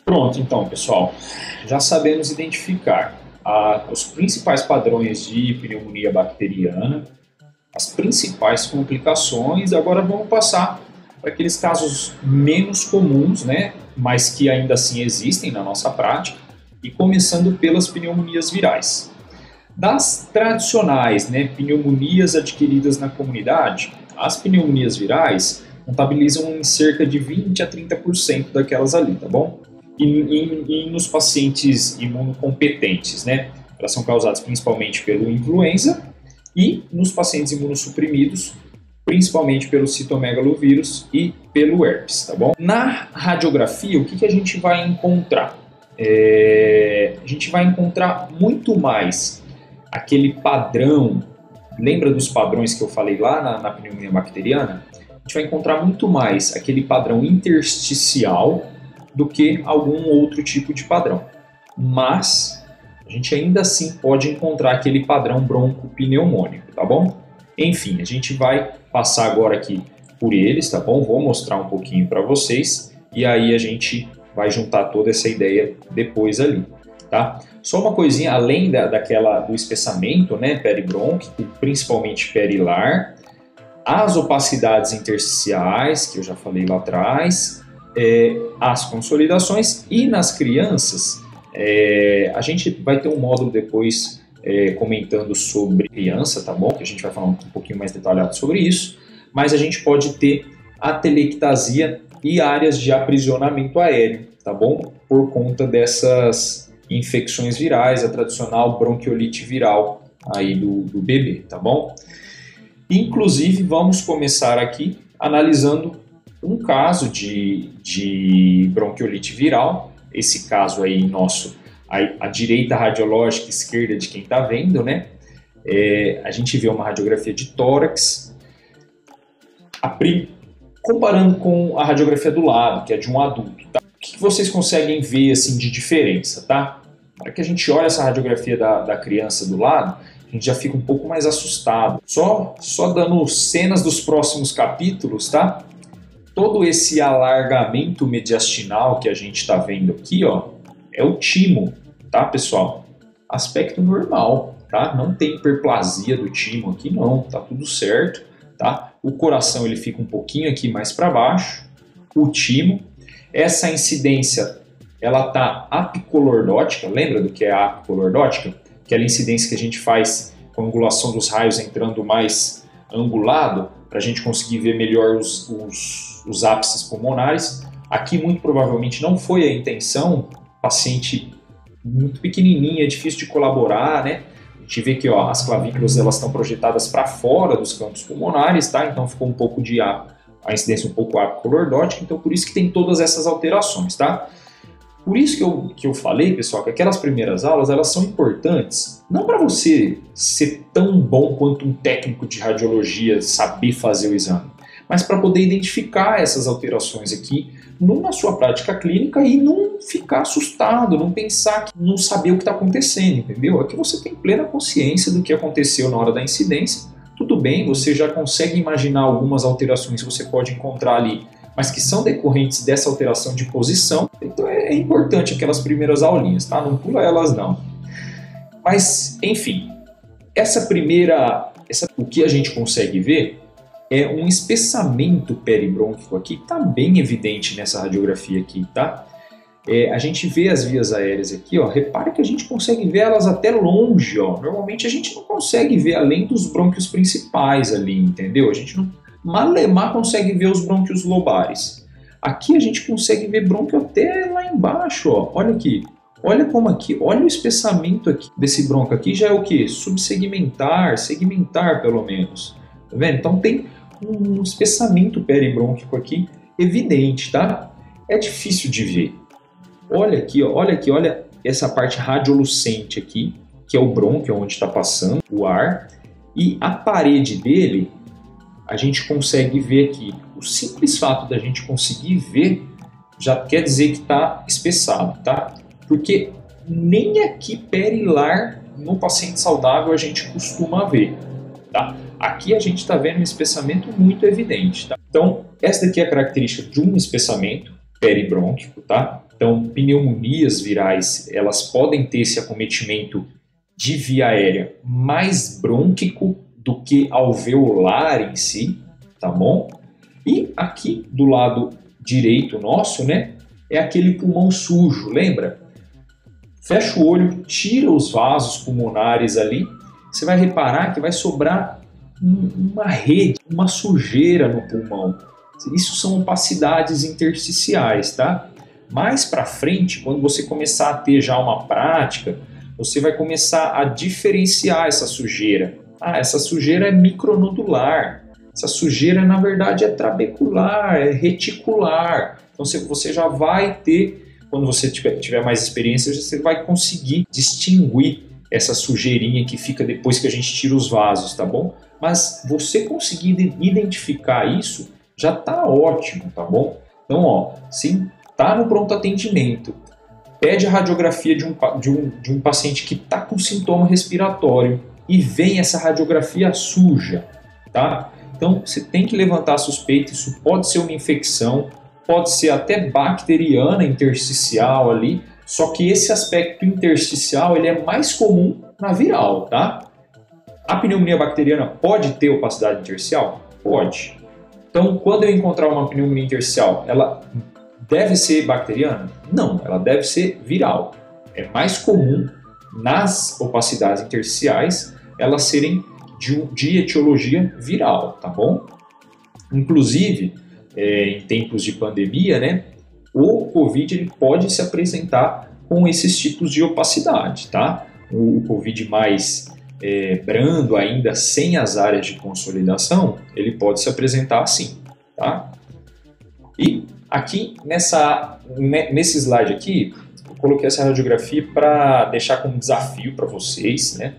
Pronto, então, pessoal, já sabemos identificar os principais padrões de pneumonia bacteriana, as principais complicações. Agora vamos passar para aqueles casos menos comuns, né, mas que ainda assim existem na nossa prática, e começando pelas pneumonias virais. Das tradicionais, né, pneumonias adquiridas na comunidade, as pneumonias virais contabilizam em cerca de 20 a 30% daquelas ali, tá bom? E nos pacientes imunocompetentes, né, elas são causadas principalmente pelo influenza, e nos pacientes imunossuprimidos, principalmente pelo citomegalovírus e pelo herpes, tá bom? Na radiografia, o que a gente vai encontrar? A gente vai encontrar muito mais aquele padrão, lembra dos padrões que eu falei lá na pneumonia bacteriana? A gente vai encontrar muito mais aquele padrão intersticial do que algum outro tipo de padrão. Mas a gente ainda assim pode encontrar aquele padrão broncopneumônico, tá bom? Enfim, a gente vai passar agora aqui por eles, tá bom? Vou mostrar um pouquinho para vocês e aí a gente vai juntar toda essa ideia depois ali, tá? Só uma coisinha, além do espessamento, né, peribrônquico, principalmente perilar, as opacidades intersticiais, que eu já falei lá atrás, as consolidações, e nas crianças, a gente vai ter um módulo depois comentando sobre criança, tá bom? Que a gente vai falar um pouquinho mais detalhado sobre isso, mas a gente pode ter atelectasia e áreas de aprisionamento aéreo, tá bom? Por conta dessas infecções virais, a tradicional bronquiolite viral aí do bebê, tá bom? Inclusive, vamos começar aqui analisando um caso de bronquiolite viral, esse caso aí nosso, a direita radiológica, esquerda de quem está vendo, né? A gente vê uma radiografia de tórax, comparando com a radiografia do lado, que é de um adulto, tá? O que vocês conseguem ver assim de diferença, tá? Para que a gente olhe essa radiografia da criança do lado, a gente já fica um pouco mais assustado. Só dando cenas dos próximos capítulos, tá? Todo esse alargamento mediastinal que a gente está vendo aqui, ó, é o timo, tá, pessoal? Aspecto normal, tá? Não tem hiperplasia do timo aqui, não, tá tudo certo, tá? O coração ele fica um pouquinho aqui mais para baixo, o timo. Essa incidência, ela tá apicolordótica, lembra do que é a apicolordótica? Aquela incidência que a gente faz com a angulação dos raios entrando mais angulado, para a gente conseguir ver melhor os ápices pulmonares. Aqui muito provavelmente não foi a intenção, paciente muito pequenininha, é difícil de colaborar, né? A gente vê que ó, as clavículas elas estão projetadas para fora dos campos pulmonares, tá? Então ficou um pouco a incidência um pouco apicolordótica, então por isso que tem todas essas alterações, tá? Por isso que eu falei, pessoal, que aquelas primeiras aulas elas são importantes, não para você ser tão bom quanto um técnico de radiologia, saber fazer o exame, mas para poder identificar essas alterações aqui na sua prática clínica e não ficar assustado, não pensar que não saber o que está acontecendo, entendeu? Aqui você tem plena consciência do que aconteceu na hora da incidência, tudo bem, você já consegue imaginar algumas alterações que você pode encontrar ali, mas que são decorrentes dessa alteração de posição, então é importante aquelas primeiras aulinhas, tá? Não pula elas não. Mas, enfim, o que a gente consegue ver é um espessamento peribrônquico aqui, que está bem evidente nessa radiografia aqui, tá? A gente vê as vias aéreas aqui, ó, repare que a gente consegue ver elas até longe, ó. Normalmente a gente não consegue ver além dos brônquios principais ali, entendeu? A gente não malemar consegue ver os brônquios lobares. Aqui a gente consegue ver brônquio até lá embaixo, ó. Olha aqui. Olha como aqui, olha o espessamento aqui desse brônquio aqui já é o que? Subsegmentar, segmentar pelo menos. Tá vendo? Então tem um espessamento peribrônquico aqui evidente, tá? É difícil de ver. Olha aqui, ó, olha essa parte radiolucente aqui, que é o brônquio onde está passando o ar, e a parede dele a gente consegue ver aqui. O simples fato da gente conseguir ver já quer dizer que está espessado, tá? Porque nem aqui perilar no paciente saudável a gente costuma ver, tá? Aqui a gente está vendo um espessamento muito evidente, tá? Então, essa daqui é a característica de um espessamento peribrônquico, tá? Então, pneumonias virais, elas podem ter esse acometimento de via aérea mais brônquico do que alveolar em si, tá bom? E aqui do lado direito nosso, né, é aquele pulmão sujo, lembra? Fecha o olho, tira os vasos pulmonares ali, você vai reparar que vai sobrar uma rede, uma sujeira no pulmão. Isso são opacidades intersticiais, tá? Mais para frente, quando você começar a ter já uma prática, você vai começar a diferenciar essa sujeira. Ah, essa sujeira é micronodular, essa sujeira na verdade é trabecular, é reticular. Então você já vai ter, quando você tiver mais experiência, você vai conseguir distinguir essa sujeirinha que fica depois que a gente tira os vasos, tá bom? Mas você conseguir identificar isso já tá ótimo, tá bom? Então, ó, se tá no pronto atendimento, pede a radiografia de um paciente que está com sintoma respiratório e vem essa radiografia suja, tá? Então, você tem que levantar a suspeita, isso pode ser uma infecção, pode ser até bacteriana intersticial ali, só que esse aspecto intersticial ele é mais comum na viral, tá? A pneumonia bacteriana pode ter opacidade intersticial? Pode. Então, quando eu encontrar uma pneumonia intersticial, ela deve ser bacteriana? Não, ela deve ser viral. É mais comum nas opacidades intersticiais elas serem de etiologia viral, tá bom? Inclusive, em tempos de pandemia, né, o Covid ele pode se apresentar com esses tipos de opacidade, tá? O Covid mais brando, ainda sem as áreas de consolidação, ele pode se apresentar assim, tá? E aqui nesse slide aqui, eu coloquei essa radiografia para deixar como desafio para vocês, né?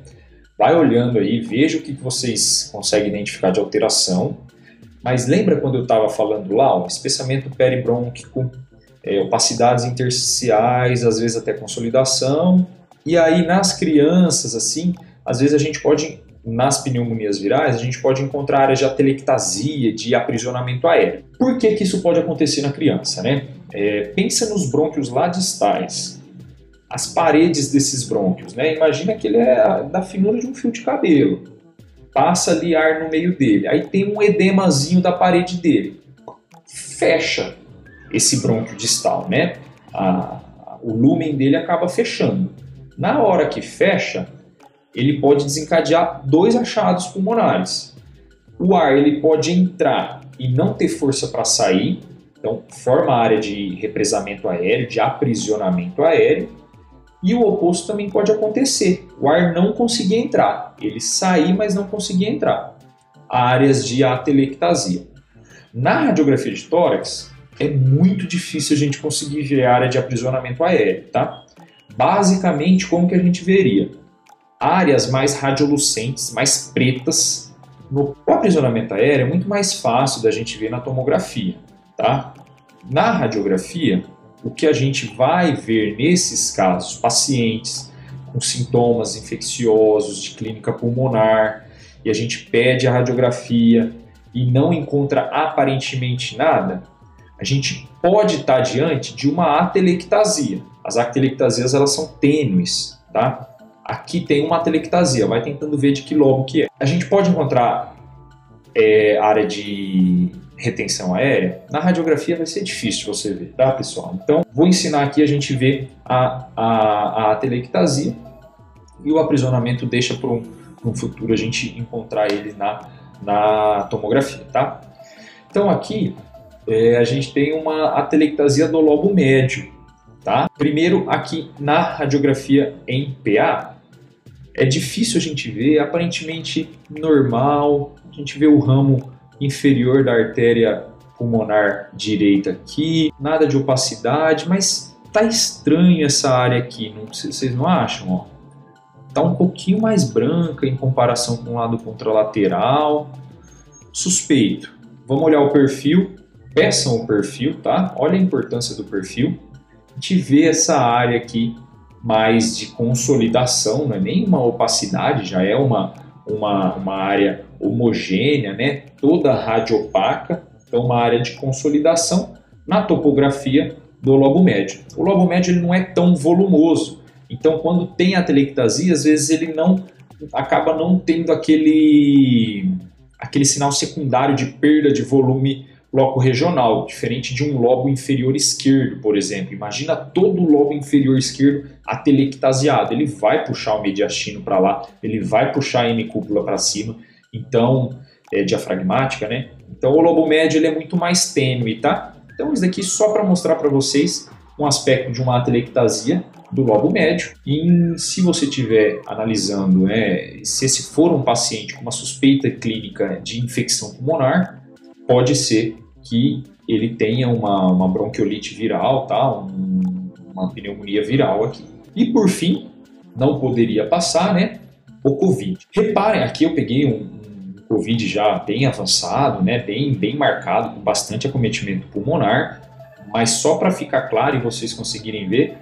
Vai olhando aí, veja o que vocês conseguem identificar de alteração. Mas lembra quando eu estava falando lá, o espessamento peribrônquico, opacidades intersticiais, às vezes até consolidação. E aí nas crianças, assim, às vezes a gente pode, nas pneumonias virais, a gente pode encontrar áreas de atelectasia, de aprisionamento aéreo. Por que isso pode acontecer na criança, né? Pensa nos brônquios lá distais, as paredes desses brônquios, né? Imagina que ele é da finura de um fio de cabelo. Passa ali ar no meio dele, aí tem um edemazinho da parede dele. Fecha esse brônquio distal, né? O lúmen dele acaba fechando. Na hora que fecha, ele pode desencadear dois achados pulmonares. O ar ele pode entrar e não ter força para sair, então forma a área de represamento aéreo, de aprisionamento aéreo. E o oposto também pode acontecer, o ar não conseguir entrar, ele sair, mas não conseguir entrar. Áreas de atelectasia. Na radiografia de tórax, é muito difícil a gente conseguir ver a área de aprisionamento aéreo, tá? Basicamente, como que a gente veria? Áreas mais radiolucentes, mais pretas. No aprisionamento aéreo é muito mais fácil da gente ver na tomografia, tá? Na radiografia, o que a gente vai ver nesses casos, pacientes com sintomas infecciosos de clínica pulmonar, e a gente pede a radiografia e não encontra aparentemente nada, a gente pode estar diante de uma atelectasia. As atelectasias elas são tênues, tá? Aqui tem uma atelectasia, vai tentando ver de que lobo que é. A gente pode encontrar área de retenção aérea. Na radiografia vai ser difícil você ver, tá, pessoal? Então, vou ensinar aqui a gente ver a atelectasia e o aprisionamento deixa para um futuro a gente encontrar ele na tomografia, tá? Então, aqui a gente tem uma atelectasia do lobo médio, tá? Primeiro, aqui na radiografia em PA, é difícil a gente ver, aparentemente normal, a gente vê o ramo inferior da artéria pulmonar direita aqui, nada de opacidade, mas tá estranho essa área aqui, vocês não acham? Ó? Tá um pouquinho mais branca em comparação com o lado contralateral. Suspeito. Vamos olhar o perfil, peçam o perfil, tá? Olha a importância do perfil. A gente vê essa área aqui mais de consolidação, não é nem uma opacidade, já é uma área homogênea, né? Toda radiopaca. Então, uma área de consolidação na topografia do lobo médio. O lobo médio ele não é tão volumoso, então quando tem atelectasia, às vezes ele acaba não tendo aquele sinal secundário de perda de volume loco-regional, diferente de um lobo inferior esquerdo, por exemplo. Imagina todo o lobo inferior esquerdo atelectasiado, ele vai puxar o mediastino para lá, ele vai puxar a hemicúpula para cima, então, diafragmática, né? Então o lobo médio ele é muito mais tênue, tá? Então isso daqui só para mostrar para vocês um aspecto de uma atelectasia do lobo médio. E se você estiver analisando, se esse for um paciente com uma suspeita clínica de infecção pulmonar, pode ser que ele tenha uma bronquiolite viral, tá? Uma pneumonia viral aqui. E por fim, não poderia passar, né? O Covid. Reparem, aqui eu peguei um Covid já bem avançado, né? Bem marcado, com bastante acometimento pulmonar, mas só para ficar claro e vocês conseguirem ver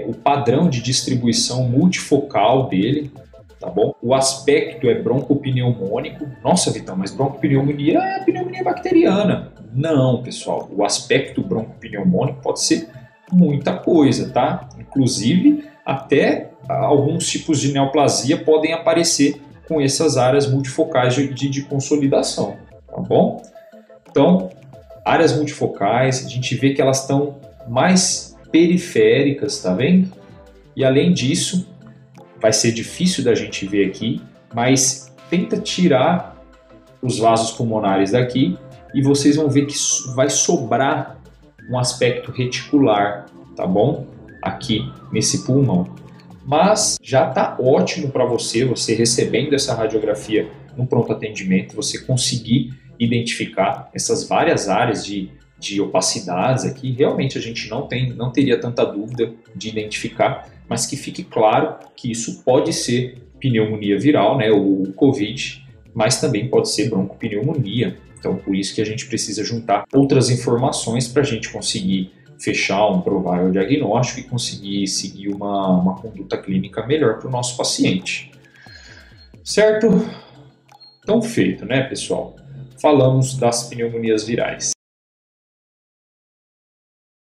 o padrão de distribuição multifocal dele, tá bom? O aspecto é broncopneumônico. Nossa, Vitão, mas broncopneumonia é pneumonia bacteriana. Não, pessoal, o aspecto broncopneumônico pode ser muita coisa, tá? Inclusive, até alguns tipos de neoplasia podem aparecer com essas áreas multifocais de consolidação, tá bom? Então, áreas multifocais, a gente vê que elas estão mais periféricas, tá vendo? E além disso, vai ser difícil da gente ver aqui, mas tenta tirar os vasos pulmonares daqui e vocês vão ver que vai sobrar um aspecto reticular, tá bom? Aqui nesse pulmão. Mas já está ótimo para você recebendo essa radiografia no pronto atendimento, você conseguir identificar essas várias áreas de opacidades aqui. Realmente a gente não teria tanta dúvida de identificar, mas que fique claro que isso pode ser pneumonia viral, né, o Covid, mas também pode ser broncopneumonia. Então, por isso que a gente precisa juntar outras informações para a gente conseguir fechar um provável diagnóstico e conseguir seguir uma conduta clínica melhor para o nosso paciente. Certo? Então, feito, né, pessoal? Falamos das pneumonias virais.